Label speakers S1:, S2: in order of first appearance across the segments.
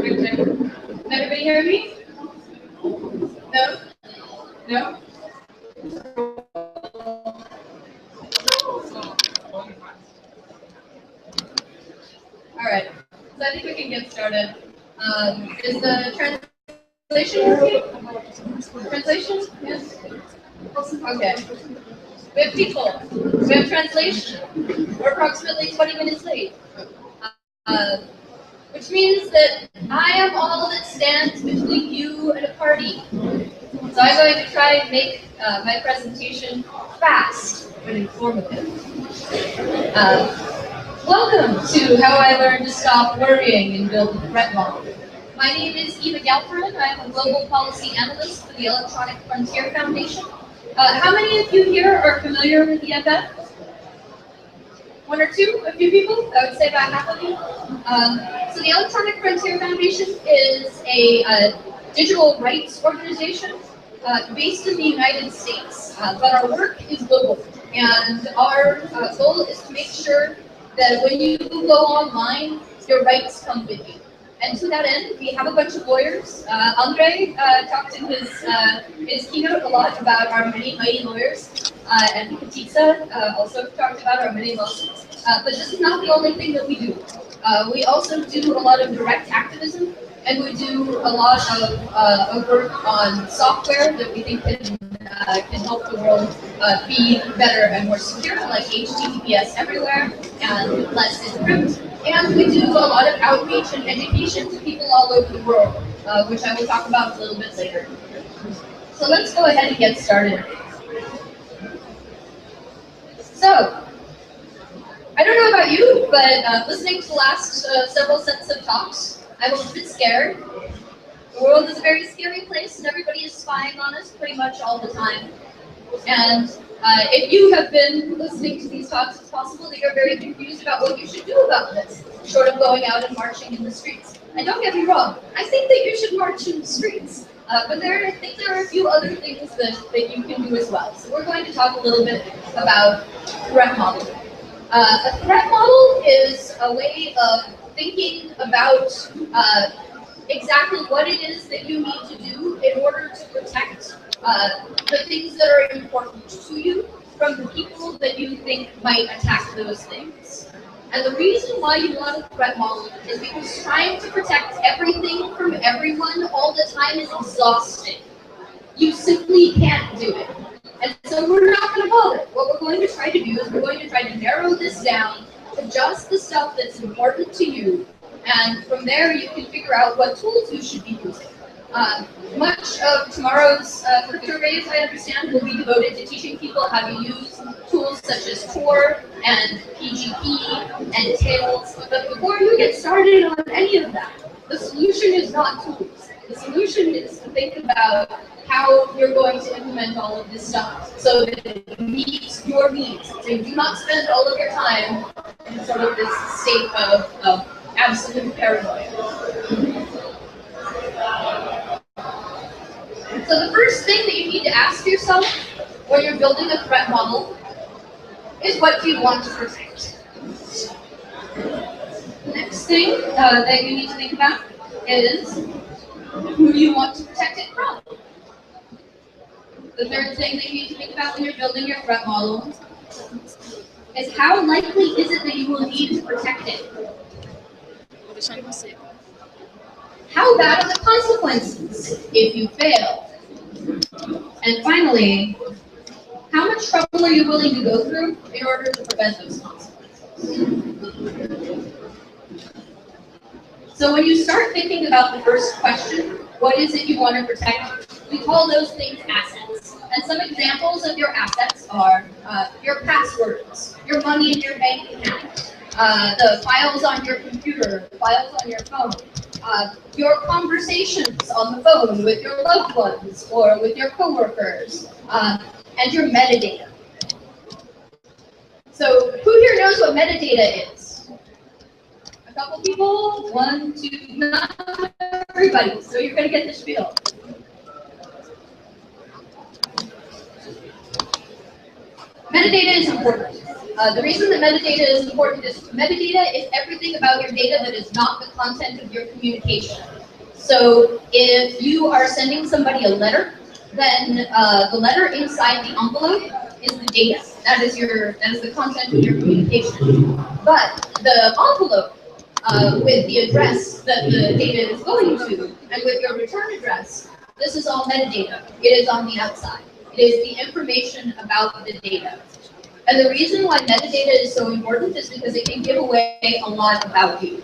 S1: Can everybody hear me? No? No? Alright, so I think we can get started. Is the translation working? Translation? Yes? Okay. We have people. We have translation. We're approximately 20 minutes late. Which means that I am all that stands between you and a party. So I'm going to try and make my presentation fast but informative. Welcome to How I Learned to Stop Worrying and Build a Threat Model. My name is Eva Galperin. I'm a Global Policy Analyst for the Electronic Frontier Foundation. How many of you here are familiar with EFF? One or two? A few people? I would say about half of you. So the Electronic Frontier Foundation is a digital rights organization based in the United States, but our work is global. And our goal is to make sure that when you go online, your rights come with you. And to that end, we have a bunch of lawyers. Andre talked in his keynote a lot about our many mighty lawyers, and Katitsa also talked about our many lawsuits. But this is not the only thing that we do. We also do a lot of direct activism, and we do a lot of work on software that we think can help the world be better and more secure, like HTTPS everywhere and less encrypt. And we do a lot of outreach and education to people all over the world, which I will talk about a little bit later. So let's go ahead and get started. So, I don't know about you, but listening to the last several sets of talks, I was a bit scared. The world is a very scary place, and everybody is spying on us pretty much all the time. And if you have been listening to these talks, it's possible that you're very confused about what you should do about this, short of going out and marching in the streets. And don't get me wrong, I think that you should march in the streets. But I think there are a few other things that you can do as well. So we're going to talk a little bit about threat modeling. A threat model is a way of thinking about exactly what it is that you need to do in order to protect the things that are important to you from the people that you think might attack those things. And the reason why you want a threat model is because trying to protect everything from everyone all the time is exhausting. You simply can't do it. And so we're not going to bother. What we're going to try to do is we're going to try to narrow this down to just the stuff that's important to you. And from there, you can figure out what tools you should be using. Much of tomorrow's Cryptorave, I understand, will be devoted to teaching people how to use tools such as Tor and PGP and Tails. But before you get started on any of that, the solution is not tools. The solution is to think about how you're going to implement all of this stuff so that it meets your needs. So you do not spend all of your time in sort of this state of absolute paranoia. So the first thing that you need to ask yourself when you're building a threat model is, what do you want to protect? The next thing that you need to think about is, who do you want to protect it from? The third thing that you need to think about when you're building your threat model is, how likely is it that you will need to protect it? How bad are the consequences if you fail? And finally, how much trouble are you willing to go through in order to prevent those consequences? So when you start thinking about the first question, what is it you want to protect, we call those things assets. And some examples of your assets are your passwords, your money in your bank account, the files on your computer, files on your phone, your conversations on the phone with your loved ones or with your coworkers, and your metadata. So who here knows what metadata is? A couple people? One, two, not everybody. So you're going to get the spiel. Metadata is important. The reason that metadata is important is metadata is everything about your data that is not the content of your communication. So if you are sending somebody a letter, then the letter inside the envelope is the data. That is the content of your communication. But the envelope with the address that the data is going to, and with your return address, this is all metadata. It is on the outside. It is the information about the data. And the reason why metadata is so important is because it can give away a lot about you.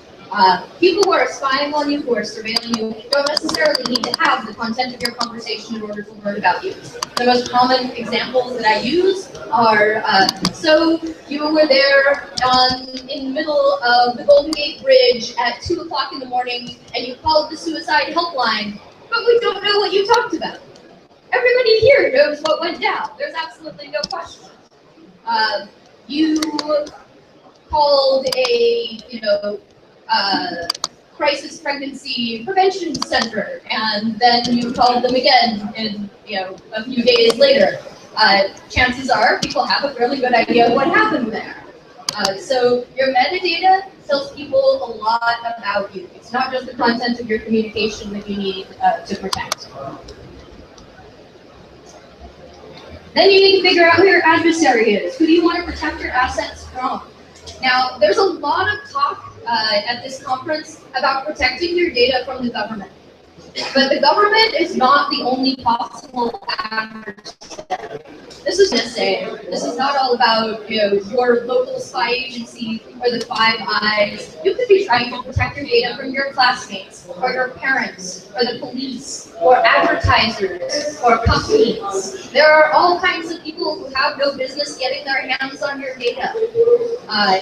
S1: People who are spying on you, who are surveilling you, don't necessarily need to have the content of your conversation in order to learn about you. The most common examples that I use are, so you were there in the middle of the Golden Gate Bridge at 2 o'clock in the morning, and you called the suicide helpline, but we don't know what you talked about. Everybody here knows what went down. There's absolutely no question. You called a, crisis pregnancy prevention center, and then you called them again in, a few days later. Chances are people have a really good idea of what happened there. So your metadata tells people a lot about you. It's not just the content of your communication that you need to protect. Then you need to figure out who your adversary is. Who do you want to protect your assets from? Now, there's a lot of talk at this conference about protecting your data from the government. But the government is not the only possible adversary. This is NSA. This is not all about your local spy agency or the Five Eyes. You could be trying to protect your data from your classmates, or your parents, or the police, or advertisers, or companies. There are all kinds of people who have no business getting their hands on your data.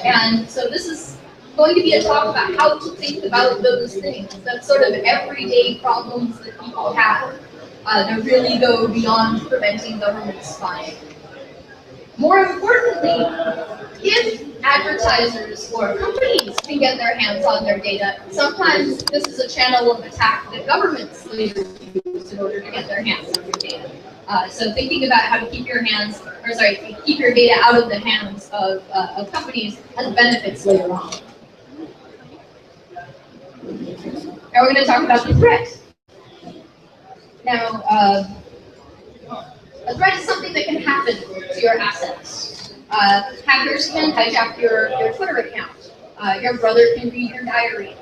S1: And so this is going to be a talk about how to think about those things. That's sort of everyday problems that people have that really go beyond preventing government spying. More importantly, if advertisers or companies can get their hands on their data, sometimes this is a channel of attack that governments later use in order to get their hands on your data. So thinking about how to keep your keep your data out of the hands of companies has benefits later on. Now we're going to talk about the threat. Now, a threat is something that can happen to your assets. Hackers can hijack your Twitter account. Your brother can read your diary.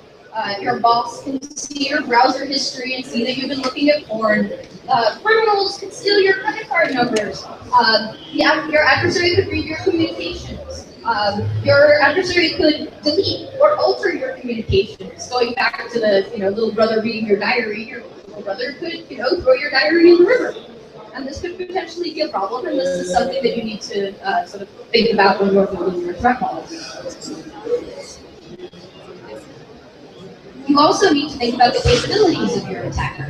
S1: Your boss can see your browser history and see that you've been looking at porn. Criminals can steal your credit card numbers. Your adversary could read your communications. Your adversary could delete or alter your communications. Going back to the little brother reading your diary, your little brother could throw your diary in the river. And this could potentially be a problem, and this is something that you need to sort of think about when you're building your threat model. You also need to think about the capabilities of your attacker.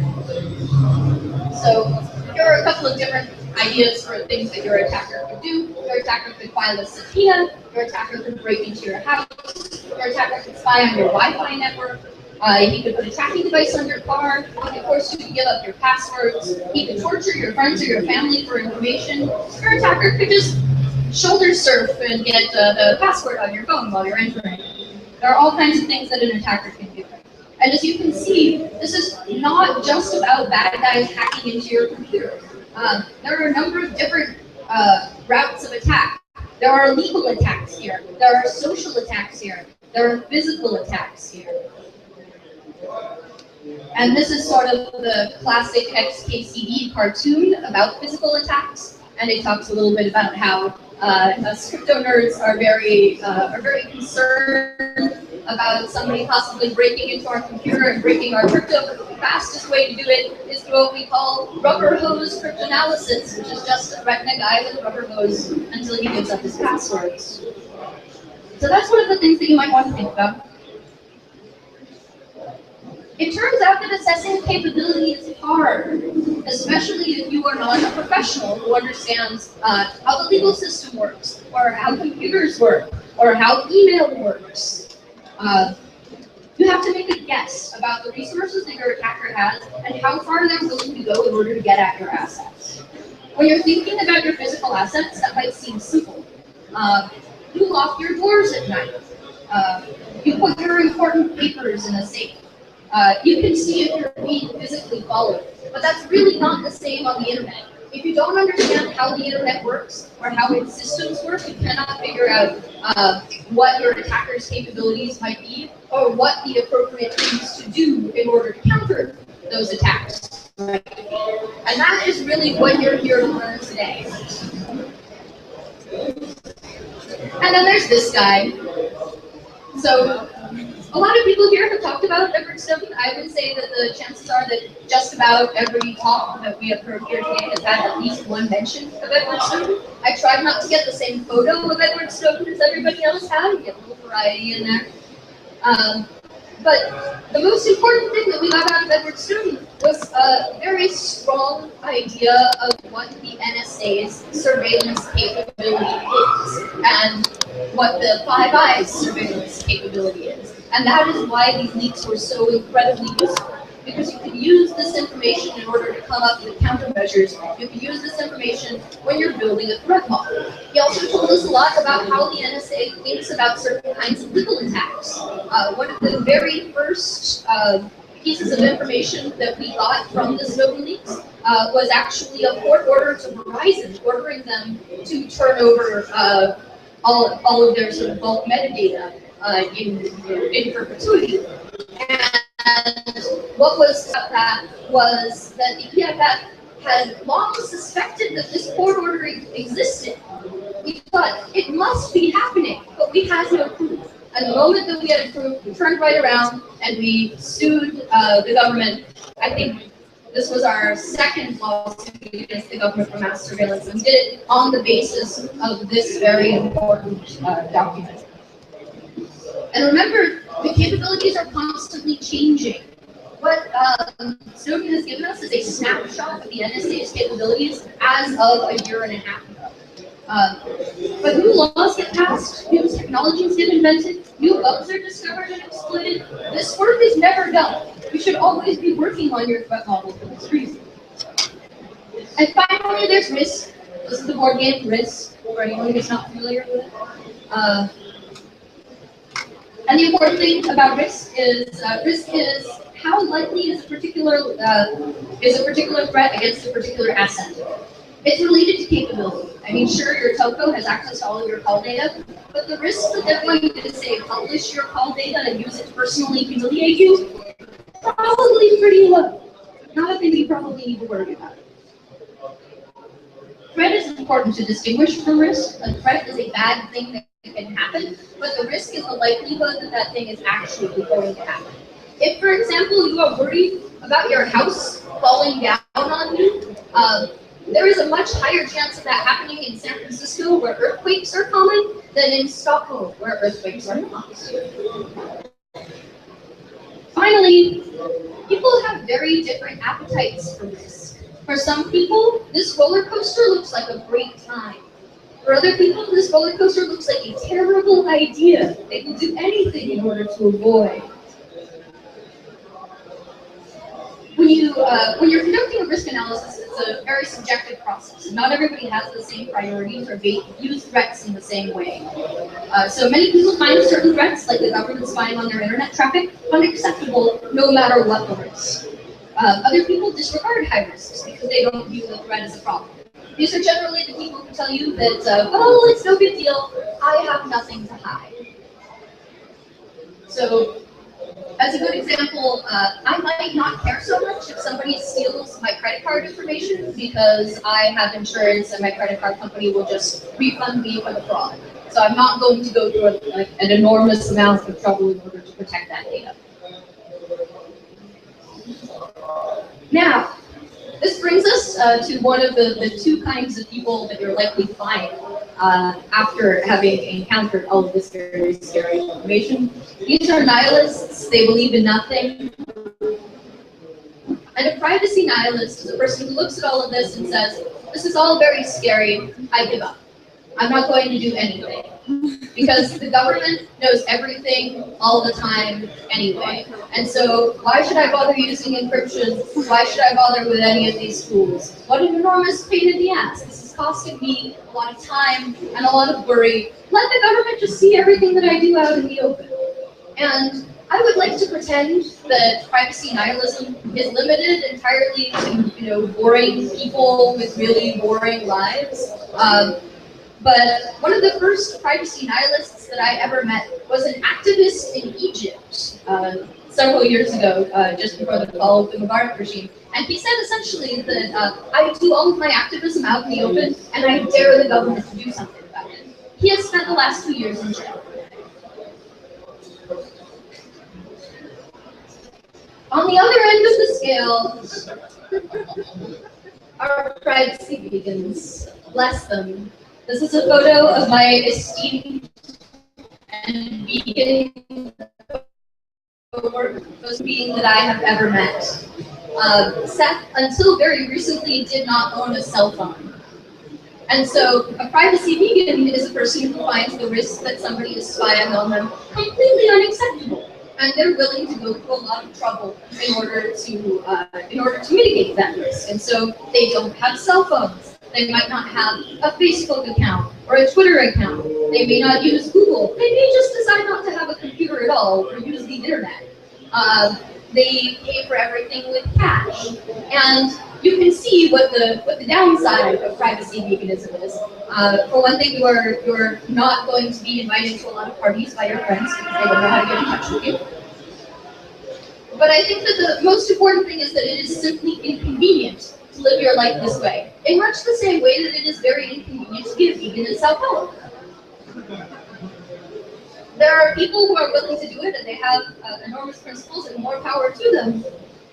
S1: So there are a couple of different ideas for things that your attacker could do. Your attacker could file a subpoena. Your attacker could break into your house. Your attacker could spy on your Wi-Fi network. He could put a tracking device on your car. He could force you to give up your passwords. He could torture your friends or your family for information. Your attacker could just shoulder surf and get the password on your phone while you're entering. There are all kinds of things that an attacker can do. And as you can see, this is not just about bad guys hacking into your computer. There are a number of different routes of attack. There are legal attacks here. There are social attacks here. There are physical attacks here. And this is sort of the classic XKCD cartoon about physical attacks. And it talks a little bit about how us crypto nerds are very concerned about somebody possibly breaking into our computer and breaking our crypto. But the fastest way to do it is through what we call rubber hose cryptanalysis, which is just threatening a guy with a rubber hose until he gives up his passwords. So that's one of the things that you might want to think about. It turns out that assessing capability is hard, especially if you are not a professional who understands how the legal system works, or how computers work, or how email works. You have to make a guess about the resources that your attacker has and how far they're willing to go in order to get at your assets. When you're thinking about your physical assets, that might seem simple. You lock your doors at night. You put your important papers in a safe. You can see if you're being physically followed, but that's really not the same on the internet. If you don't understand how the internet works or how its systems work, you cannot figure out what your attacker's capabilities might be or what the appropriate things to do in order to counter those attacks. And that is really what you're here to learn today. And then there's this guy. So a lot of people here have talked about Edward Snowden. I would say that the chances are that just about every talk that we have heard here today has had at least one mention of Edward Snowden. I tried not to get the same photo of Edward Snowden as everybody else had, to get a little variety in there. But the most important thing that we got out of Edward Snowden was a very strong idea of what the NSA's surveillance capability is and what the Five Eyes surveillance capability is. And that is why these leaks were so incredibly useful, because you can use this information in order to come up with countermeasures. You can use this information when you're building a threat model. He also told us a lot about how the NSA thinks about certain kinds of legal attacks. One of the very first pieces of information that we got from the Snowden leaks was actually a court order to Verizon, ordering them to turn over all of their sort of bulk metadata in perpetuity. And what was about that was that the PFF had long suspected that this court order existed. We thought it must be happening, but we had no proof. And the moment that we had proof, we turned right around and we sued the government. I think this was our second lawsuit against the government for mass surveillance, and did it on the basis of this very important document. And remember, the capabilities are constantly changing. What Snowden has given us is a snapshot of the NSA's capabilities as of a year and a half ago. But new laws get passed, new technologies get invented, new bugs are discovered and exploited. This work is never done. You should always be working on your threat model for this reason. And finally, there's Risk. This is the board game Risk, for anyone who's not familiar with it. And the important thing about risk is how likely is a particular threat against a particular asset. It's related to capability. I mean, sure, your telco has access to all of your call data, but the risk that they're going to say publish your call data and use it to personally humiliate you, probably pretty low. Not a thing you probably need to worry about. Threat is important to distinguish from risk. A threat is a bad thing that can happen, but the risk is the likelihood that that thing is actually going to happen. If, for example, you are worried about your house falling down on you, there is a much higher chance of that happening in San Francisco, where earthquakes are common, than in Stockholm, where earthquakes are not. Finally, people have very different appetites for risk. For some people, this roller coaster looks like a great time. For other people, this roller coaster looks like a terrible idea. They will do anything in order to avoid. When you're conducting a risk analysis, it's a very subjective process. Not everybody has the same priorities or views threats in the same way. So many people find certain threats, like the government spying on their internet traffic, unacceptable no matter what the risk. Other people disregard high risks because they don't view the threat as a problem. These are generally the people who tell you that, well, it's no big deal, I have nothing to hide. So, as a good example, I might not care so much if somebody steals my credit card information because I have insurance and my credit card company will just refund me for the fraud. So I'm not going to go through an enormous amount of trouble in order to protect that data. Now, this brings us to one of the two kinds of people that you're likely to find after having encountered all of this very scary information. These are nihilists. They believe in nothing. And a privacy nihilist is a person who looks at all of this and says, this is all very scary, I give up. I'm not going to do anything. Because the government knows everything all the time anyway. And so why should I bother using encryption? Why should I bother with any of these tools? What an enormous pain in the ass. This is costing me a lot of time and a lot of worry. Let the government just see everything that I do out in the open. And I would like to pretend that privacy nihilism is limited entirely to, boring people with really boring lives. But one of the first privacy nihilists that I ever met was an activist in Egypt several years ago, just before the fall of the Mubarak regime. And he said essentially that I do all of my activism out in the open, and I dare the government to do something about it. He has spent the last 2 years in jail. On the other end of the scale are privacy vegans. Bless them. This is a photo of my esteemed and vegan most being that I have ever met. Seth, until very recently, did not own a cell phone. And so a privacy vegan is a person who finds the risk that somebody is spying on them completely unacceptable. And they're willing to go through a lot of trouble in order to mitigate that risk. And so they don't have cell phones. They might not have a Facebook account or a Twitter account. They may not use Google. They may just decide not to have a computer at all or use the internet. They pay for everything with cash. And you can see what the downside of privacy veganism is. For one thing, you're not going to be invited to a lot of parties by your friends because they don't know how to get in touch with you. But I think that the most important thing is that it is simply inconvenient to live your life this way, in much the same way that it is very inconvenient to be a vegan in Sao Paulo. There are people who are willing to do it, and they have enormous principles and more power to them,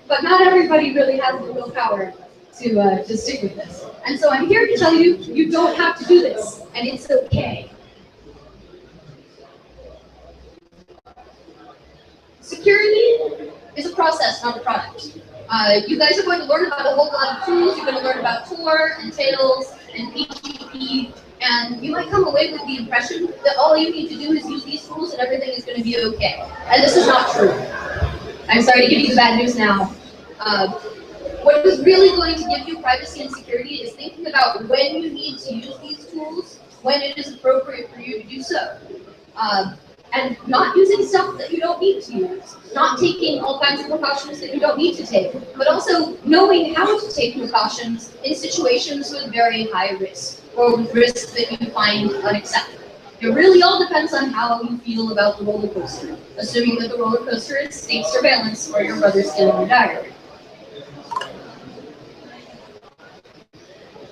S1: but not everybody really has the willpower to stick with this. And so I'm here to tell you, you don't have to do this, and it's okay. Security is a process, not a product. You guys are going to learn about a whole lot of tools. You're going to learn about Tor and Tails and PGP, and you might come away with the impression that all you need to do is use these tools and everything is going to be okay. And this is not true. I'm sorry to give you the bad news now. What is really going to give you privacy and security is thinking about when you need to use these tools, when it is appropriate for you to do so. And not using stuff that you don't need to use, not taking all kinds of precautions that you don't need to take, but also knowing how to take precautions in situations with very high risk, or with risks that you find unacceptable. It really all depends on how you feel about the roller coaster, assuming that the roller coaster is state surveillance or your brother stealing your diary.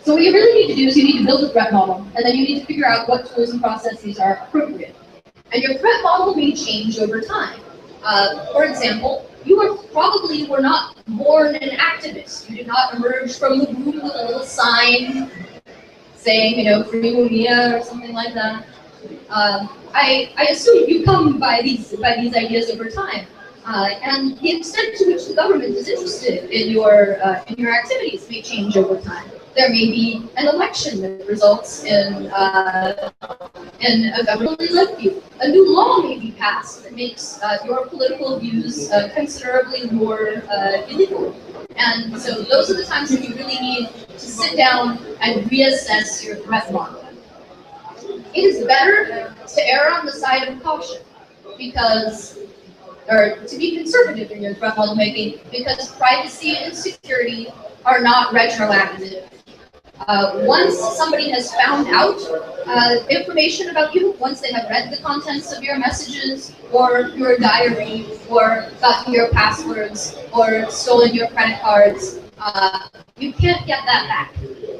S1: So what you really need to do is you need to build a threat model, and then you need to figure out what tools and processes are appropriate. And your threat model may change over time. For example, you probably were not born an activist. You did not emerge from the womb with a little sign saying, free Mumia or something like that. I assume you come by these ideas over time. And the extent to which the government is interested in your activities may change over time. There may be an election that results in a government elect you. A new law may be passed that makes your political views considerably more illegal. And so those are the times that you really need to sit down and reassess your threat model. It is better to err on the side of caution, or to be conservative in your threat model making, because privacy and security are not retroactive. Once somebody has found out information about you, once they have read the contents of your messages or your diary or gotten your passwords or stolen your credit cards, you can't get that back.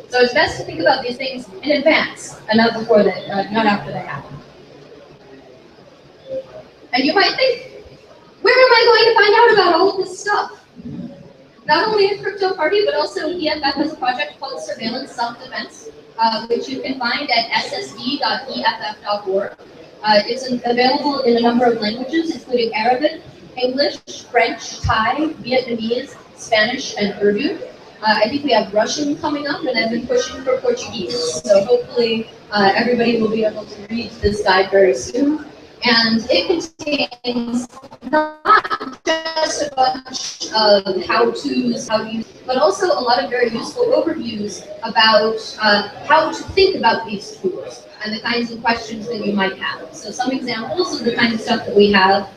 S1: So it's best to think about these things in advance and not before they, not after they happen. And you might think, where am I going to find out about all of this stuff? Not only a crypto party, but also EFF has a project called Surveillance Self-Defense, which you can find at ssd.eff.org. It's available in a number of languages, including Arabic, English, French, Thai, Vietnamese, Spanish, and Urdu. I think we have Russian coming up, and I've been pushing for Portuguese. So hopefully everybody will be able to read this guide very soon. And it contains not just a bunch of how-tos, but also a lot of very useful overviews about how to think about these tools and the kinds of questions that you might have. So some examples of the kind of stuff that we have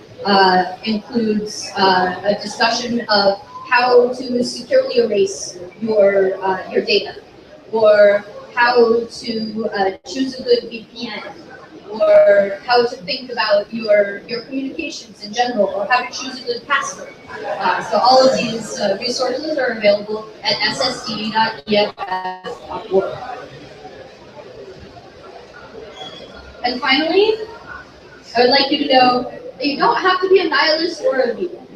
S1: includes a discussion of how to securely erase your data, or how to choose a good VPN, or how to think about your communications in general, or how to choose a good password. So all of these resources are available at ssd.eff.org. And finally, I would like you to know that you don't have to be a nihilist or a vegan.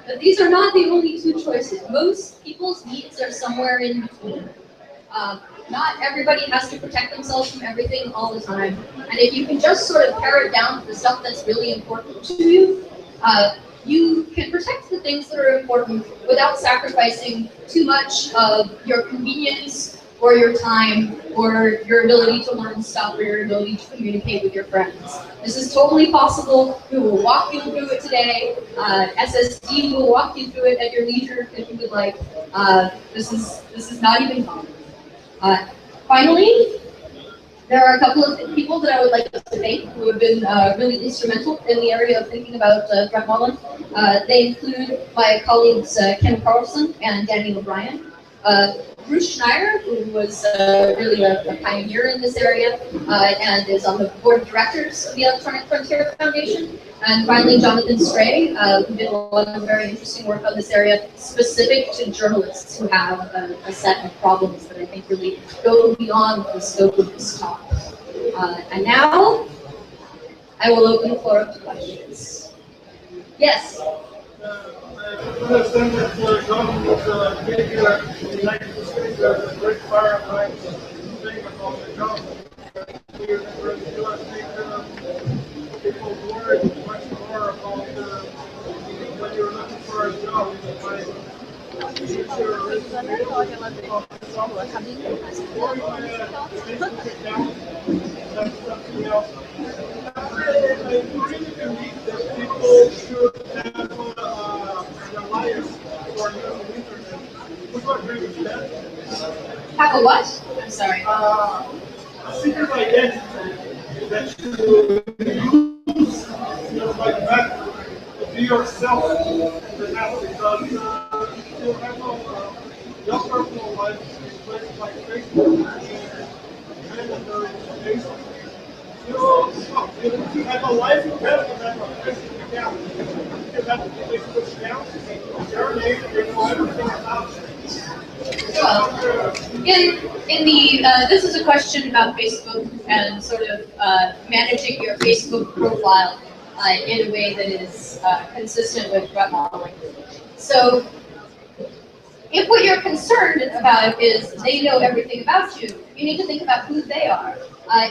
S1: But these are not the only two choices. Most people's needs are somewhere in between. Not everybody has to protect themselves from everything all the time. And if you can just sort of pare it down to the stuff that's really important to you, you can protect the things that are important without sacrificing too much of your convenience or your time or your ability to learn stuff or your ability to communicate with your friends. This is totally possible. We will walk you through it today. SSD will walk you through it at your leisure if you would like. This is not even common. Finally, there are a couple of people that I would like to thank who have been really instrumental in the area of thinking about threat modeling. They include my colleagues Ken Carlson and Danny O'Brien. Bruce Schneider, who was really a pioneer in this area and is on the board of directors of the Electronic Frontier Foundation. And finally, Jonathan Stray, who did a lot of very interesting work on this area, specific to journalists who have a set of problems that I think really go beyond the scope of this talk. And now, I will open the floor up to questions. Yes?
S2: I understand that the government gave you the United States a great fire behind the thing about the job. Do you think people worry much more about when you're looking for a job in the place? People should have reliance for using internet. Would you agree with that?
S1: Have a what? I'm sorry.
S2: A secret identity that you use, like that, to be yourself in the net, because you have your personal life in places like Facebook and mandatory information. You have a life, you have to have a Facebook account. You have to Facebook account, your name, you know everything about it.
S1: Well, in the this is a question about Facebook and sort of managing your Facebook profile in a way that is consistent with threat modeling. So, if what you're concerned about is they know everything about you, you need to think about who they are.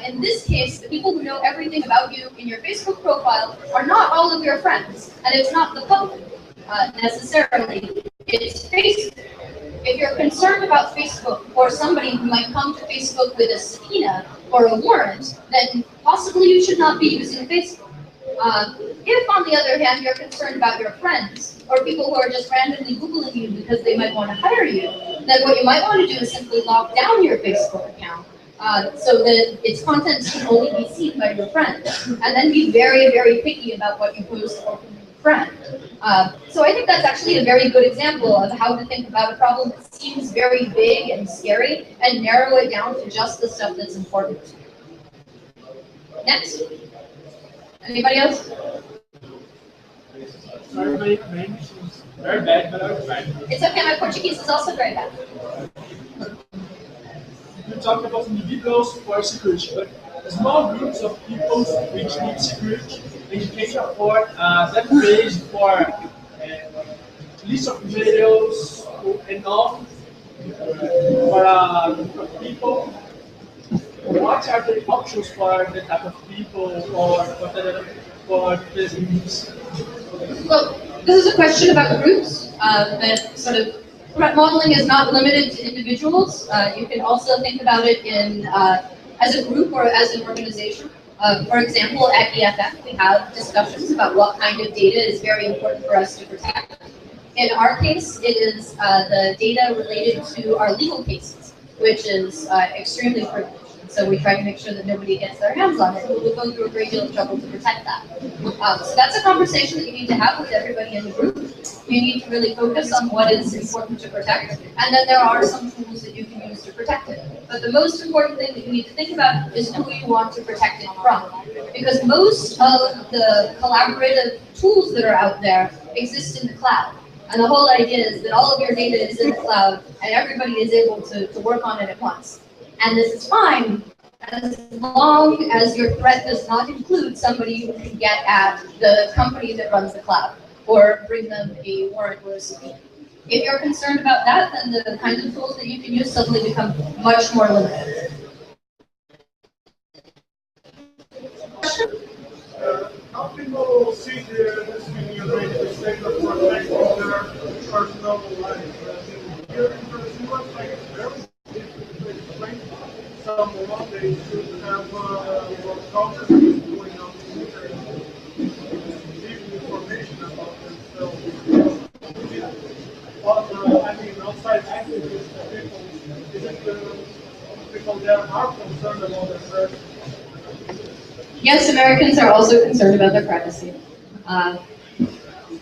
S1: In this case, the people who know everything about you in your Facebook profile are not all of your friends, and it's not the public necessarily. It's Facebook. If you're concerned about Facebook or somebody who might come to Facebook with a subpoena or a warrant, then possibly you should not be using Facebook. If, on the other hand, you're concerned about your friends or people who are just randomly Googling you because they might want to hire you, then what you might want to do is simply lock down your Facebook account so that its contents can only be seen by your friends, and then be very, very picky about what you post or friend. So I think that's actually a very good example of how to think about a problem that seems very big and scary and narrow it down to just the stuff that's important. Next. Anybody else?
S3: Sorry, my English is very bad, but I'll try.
S1: It's okay, my Portuguese is also very bad.
S3: You talk about individuals for security, but small groups of people which need security, and you can afford that page for list of videos and all for a group of people. What are the options for the type of people or for the groups?
S1: Well, this is a question about groups that sort of threat modeling is not limited to individuals. You can also think about it in as a group or as an organization. For example, at EFF, we have discussions about what kind of data is very important for us to protect. In our case, it is the data related to our legal cases, which is extremely privileged. So we try to make sure that nobody gets their hands on it. We'll go through a great deal of trouble to protect that. So that's a conversation that you need to have with everybody in the group. You need to really focus on what is important to protect, and then there are some tools that you can use to protect it. But the most important thing that you need to think about is who you want to protect it from. Because most of the collaborative tools that are out there exist in the cloud. And the whole idea is that all of your data is in the cloud, and everybody is able to work on it at once. And this is fine as long as your threat does not include somebody who can get at the company that runs the cloud or bring them a warrant or a subpoena. If you're concerned about that, then the kinds of tools that you can use suddenly become much more limited.
S2: How people see this video the state of protecting their personal life? Here in Brazil, I think it's very difficult to explain. Someone they should have what culture is going on in the internet, giving information about themselves. I mean, outside activists, people there are concerned about their privacy.
S1: Yes, Americans are also concerned about their privacy. I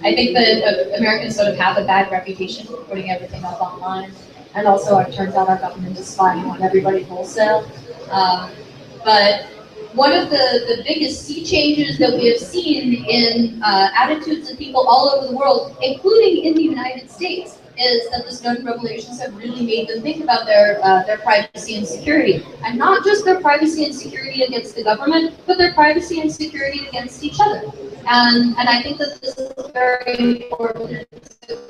S1: think that Americans sort of have a bad reputation for putting everything up online, and also it turns out our government is spying on everybody wholesale. But one of the biggest sea changes that we have seen in attitudes of people all over the world, including in the United States, is that the Snowden revelations have really made them think about their privacy and security. And not just their privacy and security against the government, but their privacy and security against each other. And I think that this is a very important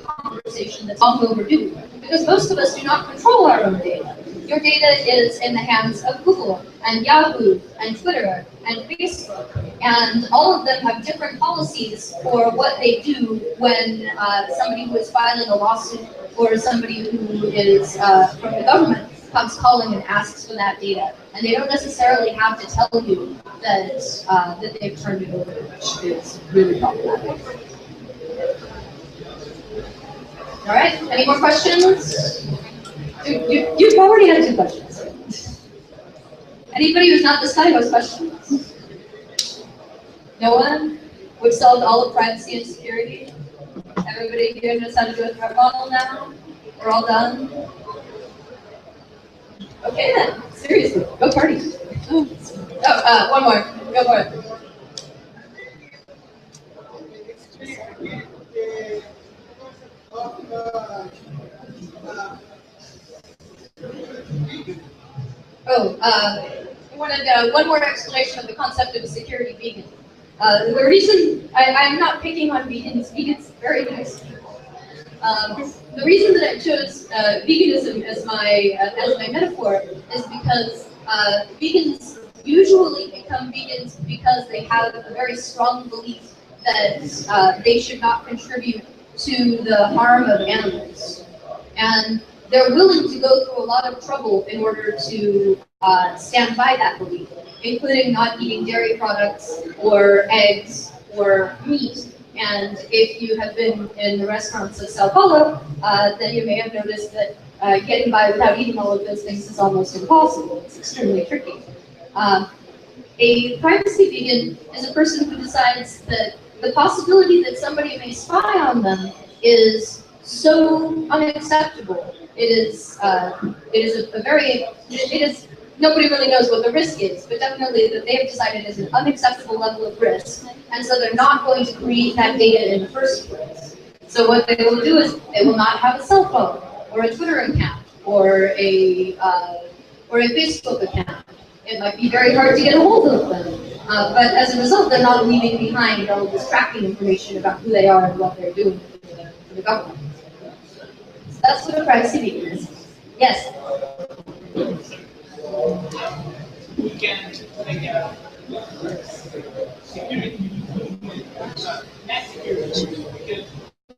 S1: conversation that's long overdue, because most of us do not control our own data. Your data is in the hands of Google and Yahoo and Twitter and Facebook, and all of them have different policies for what they do when somebody who is filing a lawsuit or somebody who is from the government comes calling and asks for that data. And they don't necessarily have to tell you that they've turned it over, which is really problematic. All right, any more questions? You've already had 2 questions. Anybody who's not this guy has questions? No one? We've solved all of privacy and security? Everybody here knows how to do a threat model now? We're all done? Okay then, seriously, go party. Oh, one more, go for it. I wanted one more explanation of the concept of a security vegan. The reason I'm not picking on vegans are very nice people. The reason that I chose veganism as my metaphor is because vegans usually become vegans because they have a very strong belief that they should not contribute to the harm of animals, and they're willing to go through a lot of trouble in order to stand by that belief, including not eating dairy products or eggs or meat. And if you have been in the restaurants of Sao Paulo, then you may have noticed that getting by without eating all of those things is almost impossible. It's extremely tricky. A privacy vegan is a person who decides that the possibility that somebody may spy on them is so unacceptable. It is nobody really knows what the risk is, but definitely that they have decided is an unacceptable level of risk, and so they're not going to create that data in the first place. So what they will do is they will not have a cell phone, or a Twitter account, or a Facebook account. It might be very hard to get a hold of them, but as a result, they're not leaving behind all this tracking information about who they are and what they're doing for the government. So that's what a privacy vegan is. Yes?
S4: We can make a security net security, because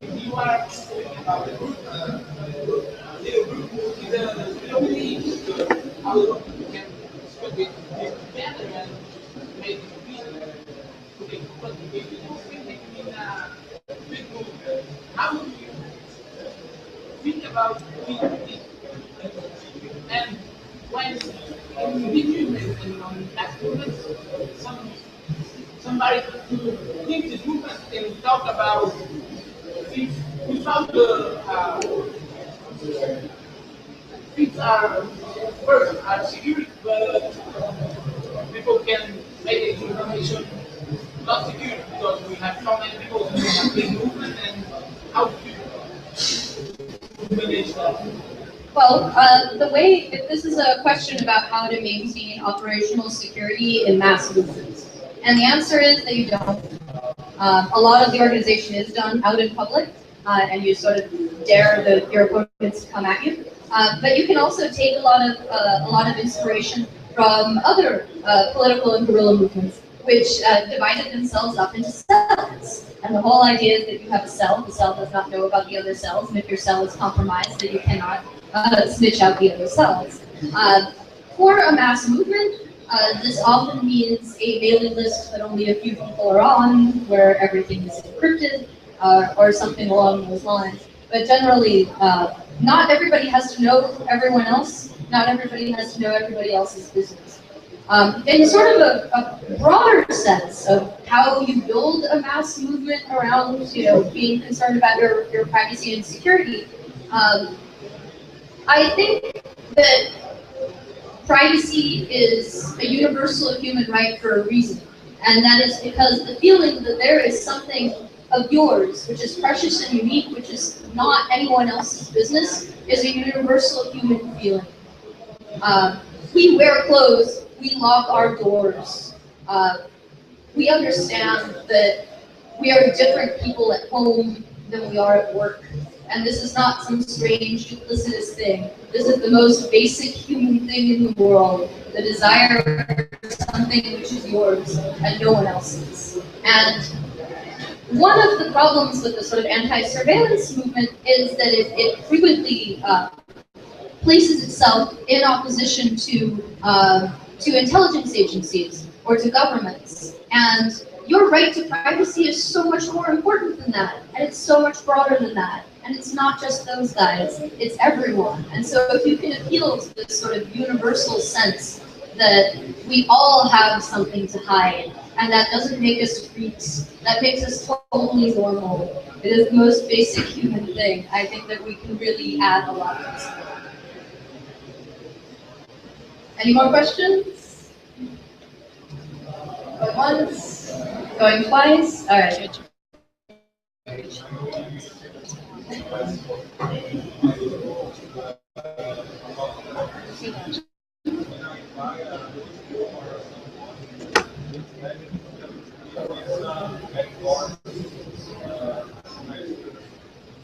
S4: if you are thinking about the group, little group is a little bit how we can split it together and make it easier. Okay, but if you don't think in a big group, how do you think about it? And when in big movements and mass movements, somebody who thinks this movement can talk about things without the things are first are security, but people can make the information not secure because we have so many people who have big movement and how to manage that.
S1: Well, the way, if this is a question about how to maintain operational security in mass movements, and the answer is that you don't. A lot of the organization is done out in public, and you sort of dare your opponents to come at you. But you can also take a lot of inspiration from other political and guerrilla movements, which divided themselves up into cells. And the whole idea is that you have a cell. The cell does not know about the other cells, and if your cell is compromised, then you cannot snitch out the other cells. For a mass movement, this often means a mailing list that only a few people are on, where everything is encrypted, or something along those lines. But generally, not everybody has to know everyone else. Not everybody has to know everybody else's business. In sort of a broader sense of how you build a mass movement around, being concerned about your privacy and security, I think that privacy is a universal human right for a reason, and that is because the feeling that there is something of yours, which is precious and unique, which is not anyone else's business, is a universal human feeling. We wear clothes, we lock our doors, we understand that we are different people at home than we are at work. And this is not some strange, duplicitous thing. This is the most basic human thing in the world, the desire for something which is yours and no one else's. And one of the problems with the sort of anti-surveillance movement is that it frequently places itself in opposition to intelligence agencies or to governments. And your right to privacy is so much more important than that, and it's so much broader than that. And it's not just those guys, it's everyone. And so if you can appeal to this sort of universal sense that we all have something to hide, and that doesn't make us freaks, that makes us totally normal. It is the most basic human thing. I think that we can really add a lot of this. Any more questions? Going once, going twice, all right.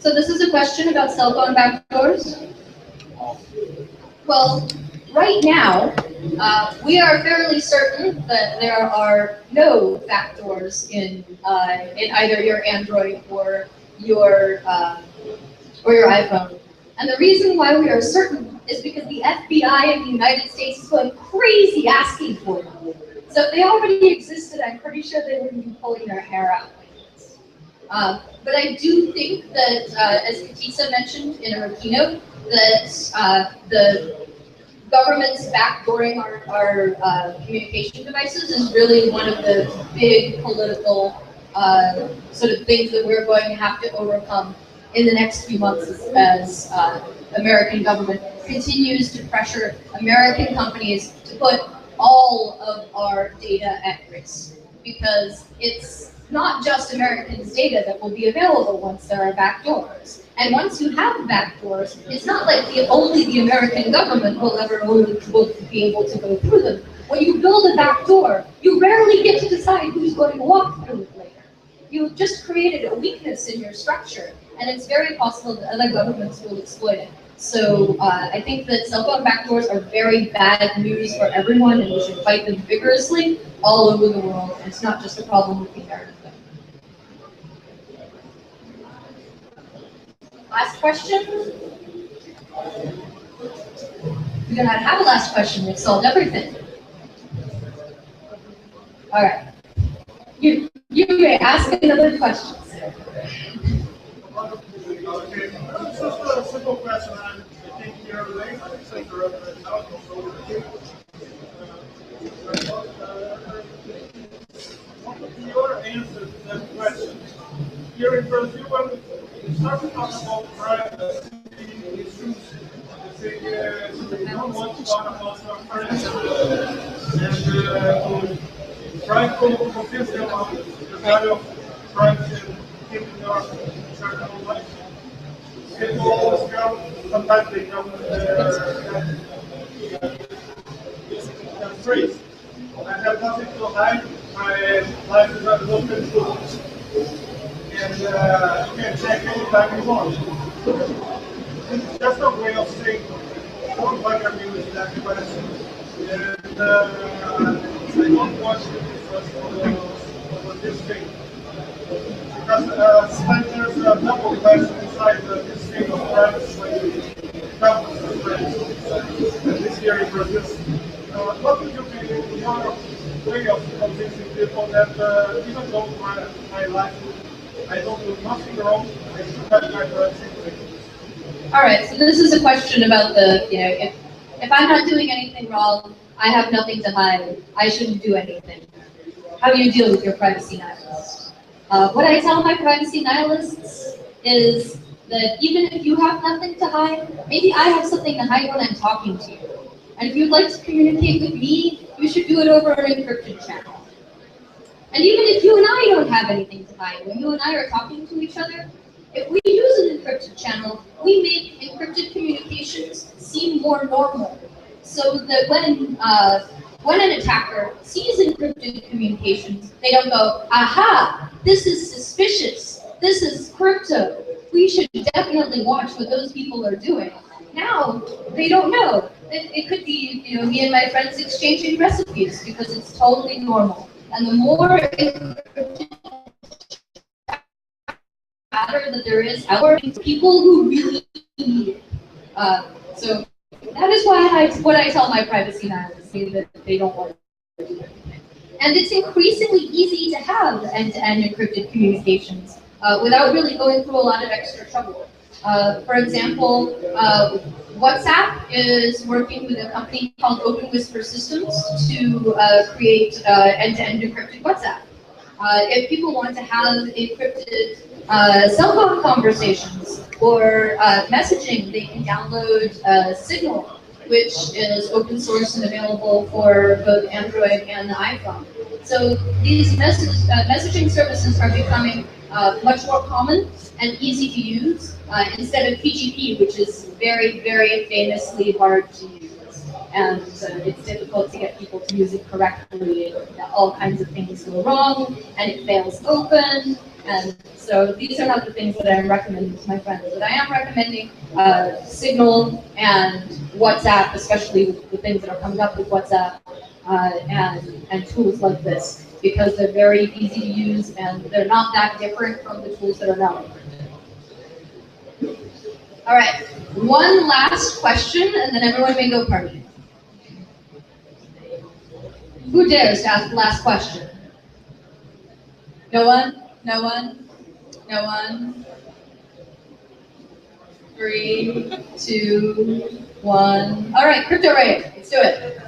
S1: So this is a question about cell phone backdoors. Well, right now, we are fairly certain that there are no backdoors in either your Android or your iPhone. And the reason why we are certain is because the FBI in the United States is going crazy asking for them. So if they already existed, I'm pretty sure they wouldn't be pulling their hair out like this. But I do think that, as Katisa mentioned in her keynote, that the government's backdooring our communication devices is really one of the big political sort of things that we're going to have to overcome in the next few months as American government continues to pressure American companies to put all of our data at risk, because it's not just Americans' data that will be available once there are backdoors. And once you have backdoors, it's not like only the American government will be able to go through them. When you build a backdoor, you rarely get to decide who's going to walk through it later. You've just created a weakness in your structure, and it's very possible that other governments will exploit it. So I think that cell phone backdoors are very bad news for everyone, and we should fight them vigorously all over the world. And it's not just a problem with the American government. Last question? We do not have a last question. We've solved everything. All right. You may ask another question.
S2: It's just a simple question. I think you're late. talk about privacy issues. They say we don't want to talk about our friends and to try to convince them of the value of privacy and keeping our personal life. People always come, sometimes they come that phrase. I have nothing to hide, my life is an open book. And you can check anytime you want. It's just a way of saying, don't bother me with that question. And I don't want you to discuss for this thing. Because sometimes there's a double question inside this thing of privacy when you travel to friends. This year in Brazil. What would you be your way of convincing people that even though my life, I don't do nothing wrong, I should have my privacy?
S1: All right, so this is a question about if I'm not doing anything wrong, I have nothing to hide, I shouldn't do anything. How do you deal with your privacy nihilists? What I tell my privacy nihilists is that even if you have nothing to hide, maybe I have something to hide when I'm talking to you. And if you'd like to communicate with me, you should do it over an encrypted channel. And even if you and I don't have anything to hide, when you and I are talking to each other, if we use an encrypted channel, we make encrypted communications seem more normal. So that when an attacker sees encrypted communications, they don't go, aha, this is suspicious, this is crypto, we should definitely watch what those people are doing. Now, they don't know. It could be, me and my friends exchanging recipes because it's totally normal. And the more encrypted matter that there is out there, people who really need it. So that is what I tell my privacy nihilists, that they don't want to do anything. And it's increasingly easy to have end-to-end encrypted communications without really going through a lot of extra trouble. For example, WhatsApp is working with a company called Open Whisper Systems to create end-to-end encrypted WhatsApp. If people want to have encrypted cell phone conversations or messaging, they can download Signal, which is open source and available for both Android and the iPhone. So these messaging services are becoming much more common and easy to use instead of PGP, which is very, very famously hard to use. And it's difficult to get people to use it correctly. All kinds of things go wrong, and it fails open. And so these are not the things that I'm recommending to my friends. But I am recommending Signal and WhatsApp, especially with the things that are coming up with WhatsApp, and tools like this, because they're very easy to use and they're not that different from the tools that are now. All right, one last question, and then everyone may go party. Who dares to ask the last question? No one? No one? No one? 3, 2, 1. All right, Cryptorave, let's do it.